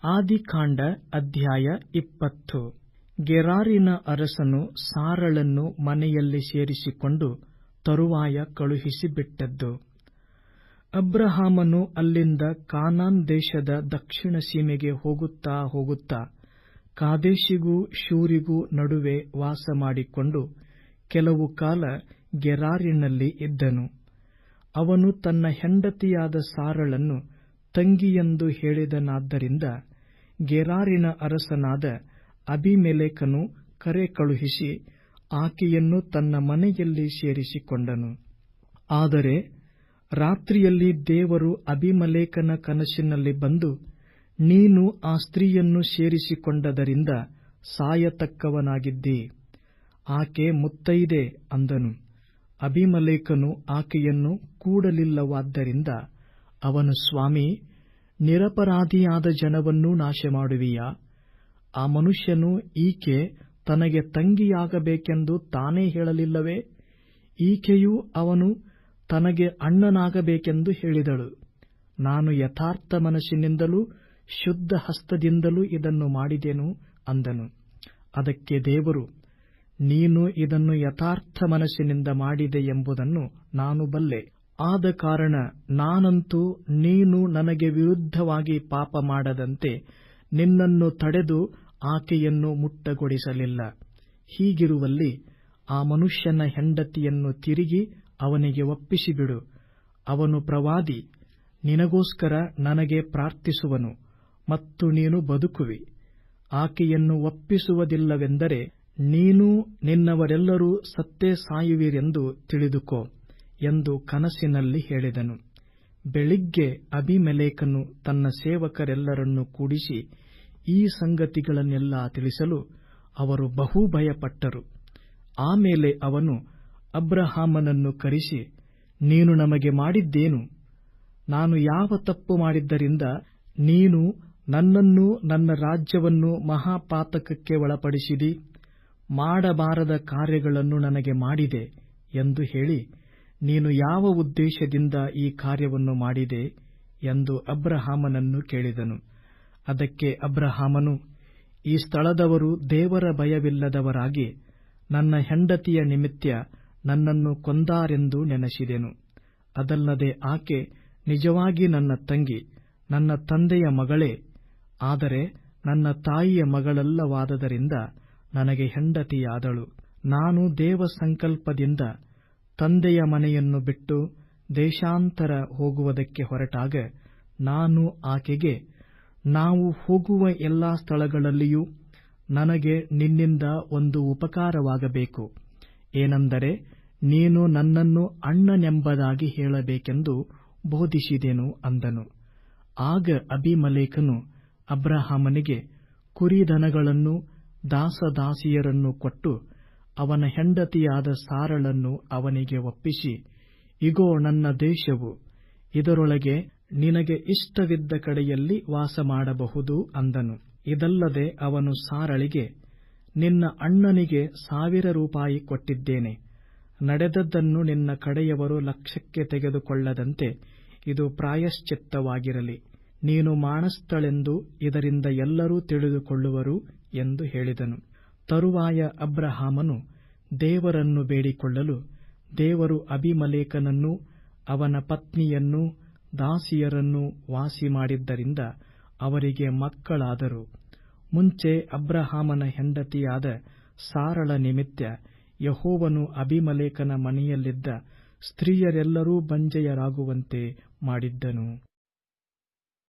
ಆದಿಕಾಂಡ ಅಧ್ಯಾಯ 20. ಗೆರಾರಿನ ಅರಸನು ಸಾರಳನ್ನು ಮನೆಯಲ್ಲಿ ಸೇರಿಸಿಕೊಂಡು ತರುವಾಯ ಕಳುಹಿಸಿಬಿಟ್ಟದ್ದು. ಅಬ್ರಹಾಮನು ಅಲ್ಲಿಂದ ಕಾನಾನ್ ದೇಶದ ದಕ್ಷಿಣ ಸೀಮೆಗೆ ಹೋಗುತ್ತಾ ಹೋಗುತ್ತಾ ಕಾದೇಶಿಗೂ ಶೂರಿಗೂ ನಡುವೆ ವಾಸಮಾಡಿಕೊಂಡು ಕೆಲವು ಕಾಲ ಗೆರಾರಿನಲ್ಲಿ ಇದ್ದನು. ಅವನು ತನ್ನ ಹೆಂಡತಿಯಾದ ಸಾರಳನ್ನು ತಂಗಿಯೆಂದು ಹೇಳಿದನಾದ್ದರಿಂದ ಗೆರಾರಿನ ಅರಸನಾದ ಅಬೀಮೆಲೆಕನು ಕರೆ ಕಳುಹಿಸಿ ಆಕೆಯನ್ನು ತನ್ನ ಮನೆಯಲ್ಲಿ ಸೇರಿಸಿಕೊಂಡನು. ಆದರೆ ರಾತ್ರಿಯಲ್ಲಿ ದೇವರು ಅಬೀಮೆಲೆಕನ ಕನಸಿನಲ್ಲಿ ಬಂದು, ನೀನು ಆ ಸ್ತ್ರೀಯನ್ನು ಸೇರಿಸಿಕೊಂಡದರಿಂದ ಸಾಯತಕ್ಕವನಾಗಿದ್ದೀ, ಆಕೆ ಮುತ್ತೈದೆ ಅಂದನು. ಅಬೀಮೆಲೆಕನು ಆಕೆಯನ್ನು ಕೂಡಲಿಲ್ಲವಾದ್ದರಿಂದ ಅವನು, ಸ್ವಾಮಿ, ನಿರಪರಾಧಿಯಾದ ಜನವನ್ನೂ ನಾಶಮಾಡುವಿಯಾ? ಆ ಮನುಷ್ಯನು ಈಕೆ ತನಗೆ ತಂಗಿಯಾಗಬೇಕೆಂದು ತಾನೇ ಹೇಳಲಿಲ್ಲವೇ? ಈಕೆಯೂ ಅವನು ತನಗೆ ಅಣ್ಣನಾಗಬೇಕೆಂದು ಹೇಳಿದಳು. ನಾನು ಯಥಾರ್ಥ ಮನಸ್ಸಿನಿಂದಲೂ ಶುದ್ಧ ಹಸ್ತದಿಂದಲೂ ಇದನ್ನು ಮಾಡಿದೆನು ಅಂದನು. ಅದಕ್ಕೆ ದೇವರು, ನೀನು ಇದನ್ನು ಯಥಾರ್ಥ ಮನಸ್ಸಿನಿಂದ ಮಾಡಿದೆ ಎಂಬುದನ್ನು ನಾನು ಬಲ್ಲೆ. ಆದ ಕಾರಣ ನಾನಂತೂ ನೀನು ನನಗೆ ವಿರುದ್ಧವಾಗಿ ಪಾಪ ಮಾಡದಂತೆ ನಿನ್ನನ್ನು ತಡೆದು ಆಕೆಯನ್ನು ಮುಟ್ಟಗೊಡಿಸಲಿಲ್ಲ. ಹೀಗಿರುವಲ್ಲಿ ಆ ಮನುಷ್ಯನ ಹೆಂಡತಿಯನ್ನು ತಿರುಗಿ ಅವನಿಗೆ ಒಪ್ಪಿಸಿಬಿಡು. ಅವನು ಪ್ರವಾದಿ, ನಿನಗೋಸ್ಕರ ನನಗೆ ಪ್ರಾರ್ಥಿಸುವನು ಮತ್ತು ನೀನು ಬದುಕುವಿ. ಆಕೆಯನ್ನು ಒಪ್ಪಿಸುವುದಿಲ್ಲವೆಂದರೆ ನೀನೂ ನಿನ್ನವರೆಲ್ಲರೂ ಸತ್ತೇ ಸಾಯುವಿರೆಂದು ತಿಳಿದುಕೋ ಎಂದು ಕನಸಿನಲ್ಲಿ ಹೇಳಿದನು. ಬೆಳಿಗ್ಗೆ ಅಬೀಮೆಲೆಕನು ತನ್ನ ಸೇವಕರೆಲ್ಲರನ್ನು ಕೂಡಿಸಿ ಈ ಸಂಗತಿಗಳನ್ನೆಲ್ಲ ತಿಳಿಸಲು ಅವರು ಬಹು ಭಯಪಟ್ಟರು. ಆಮೇಲೆ ಅವನು ಅಬ್ರಹಾಮನನ್ನು ಕರೆಸಿ, ನೀನು ನಮಗೆ ಮಾಡಿದ್ದೇನು? ನಾನು ಯಾವ ತಪ್ಪು ಮಾಡಿದ್ದರಿಂದ ನೀನು ನನ್ನನ್ನೂ ನನ್ನ ರಾಜ್ಯವನ್ನು ಮಹಾಪಾತಕಕ್ಕೆ ಒಳಪಡಿಸಿದಿ? ಮಾಡಬಾರದ ಕಾರ್ಯಗಳನ್ನು ನನಗೆ ಮಾಡಿದೆ ಎಂದು ಹೇಳಿ, ನೀನು ಯಾವ ಉದ್ದೇಶದಿಂದ ಈ ಕಾರ್ಯವನ್ನು ಮಾಡಿದೆ ಎಂದು ಅಬ್ರಹಾಮನನ್ನು ಕೇಳಿದನು. ಅದಕ್ಕೆ ಅಬ್ರಹಾಮನು, ಈ ಸ್ಥಳದವರು ದೇವರ ಭಯವಿಲ್ಲದವರಾಗಿ ನನ್ನ ಹೆಂಡತಿಯ ನಿಮಿತ್ತ ನನ್ನನ್ನು ಕೊಂದಾರೆಂದು ನೆನೆಸಿದೆನು. ಅದಲ್ಲದೆ ಆಕೆ ನಿಜವಾಗಿ ನನ್ನ ತಂಗಿ, ನನ್ನ ತಂದೆಯ ಮಗಳೇ, ಆದರೆ ನನ್ನ ತಾಯಿಯ ಮಗಳಲ್ಲವಾದ್ದರಿಂದ ನನಗೆ ಹೆಂಡತಿಯಾದಳು. ನಾನು ದೇವಸಂಕಲ್ಪದಿಂದ ತಂದೆಯ ಮನೆಯನ್ನು ಬಿಟ್ಟು ದೇಶಾಂತರ ಹೋಗುವುದಕ್ಕೆ ಹೊರಟಾಗ ನಾನು ಆಕೆಗೆ, ನಾವು ಹೋಗುವ ಎಲ್ಲಾ ಸ್ಥಳಗಳಲ್ಲಿಯೂ ನನಗೆ ನಿನ್ನಿಂದ ಒಂದು ಉಪಕಾರವಾಗಬೇಕು. ಏನೆಂದರೆ ನೀನು ನನ್ನನ್ನು ಅಣ್ಣನೆಂಬುದಾಗಿ ಹೇಳಬೇಕೆಂದು ಬೋಧಿಸಿದೆನು ಅಂದನು. ಆಗ ಅಬೀಮೆಲೆಕನು ಅಬ್ರಹಾಮನಿಗೆ ಕುರಿದನಗಳನ್ನೂ ದಾಸದಾಸಿಯರನ್ನು ಕೊಟ್ಟು ಅವನ ಹೆಂಡತಿಯಾದ ಸಾರಳನ್ನು ಅವನಿಗೆ ಒಪ್ಪಿಸಿ, ಇಗೋ ನನ್ನ ದೇಶವು, ಇದರೊಳಗೆ ನಿನಗೆ ಇಷ್ಟವಿದ್ದ ಕಡೆಯಲ್ಲಿ ವಾಸಮಾಡಬಹುದು ಅಂದನು. ಇದಲ್ಲದೆ ಅವನು ಸಾರಳಿಗೆ, ನಿನ್ನ ಅಣ್ಣನಿಗೆ 1000 ರೂಪಾಯಿ ಕೊಟ್ಟಿದ್ದೇನೆ. ನಡೆದದ್ದನ್ನು ನಿನ್ನ ಕಡೆಯವರು ಲಕ್ಷ್ಯಕ್ಕೆ ತೆಗೆದುಕೊಳ್ಳದಂತೆ ಇದು ಪ್ರಾಯಶ್ಚಿತ್ತವಾಗಿರಲಿ. ನೀನು ಮಾನಸ್ಥಳೆಂದು ಇದರಿಂದ ಎಲ್ಲರೂ ತಿಳಿದುಕೊಳ್ಳುವರು ಎಂದು ಹೇಳಿದನು. ತರುವಾಯ ಅಬ್ರಹಾಮನು ದೇವರನ್ನು ಬೇಡಿಕೊಳ್ಳಲು ದೇವರು ಅಬೀಮೆಲೆಕನನ್ನೂ ಅವನ ಪತ್ನಿಯನ್ನೂ ದಾಸಿಯರನ್ನೂ ವಾಸಿ ಮಾಡಿದ್ದರಿಂದ ಅವರಿಗೆ ಮಕ್ಕಳಾದರು. ಮುಂಚೆ ಅಬ್ರಹಾಮನ ಹೆಂಡತಿಯಾದ ಸಾರಳ ನಿಮಿತ್ತ ಯೆಹೋವನು ಅಬೀಮೆಲೆಕನ ಮನೆಯಲ್ಲಿದ್ದ ಸ್ತ್ರೀಯರೆಲ್ಲರೂ ಬಂಜೆಯರಾಗುವಂತೆ ಮಾಡಿದ್ದನು.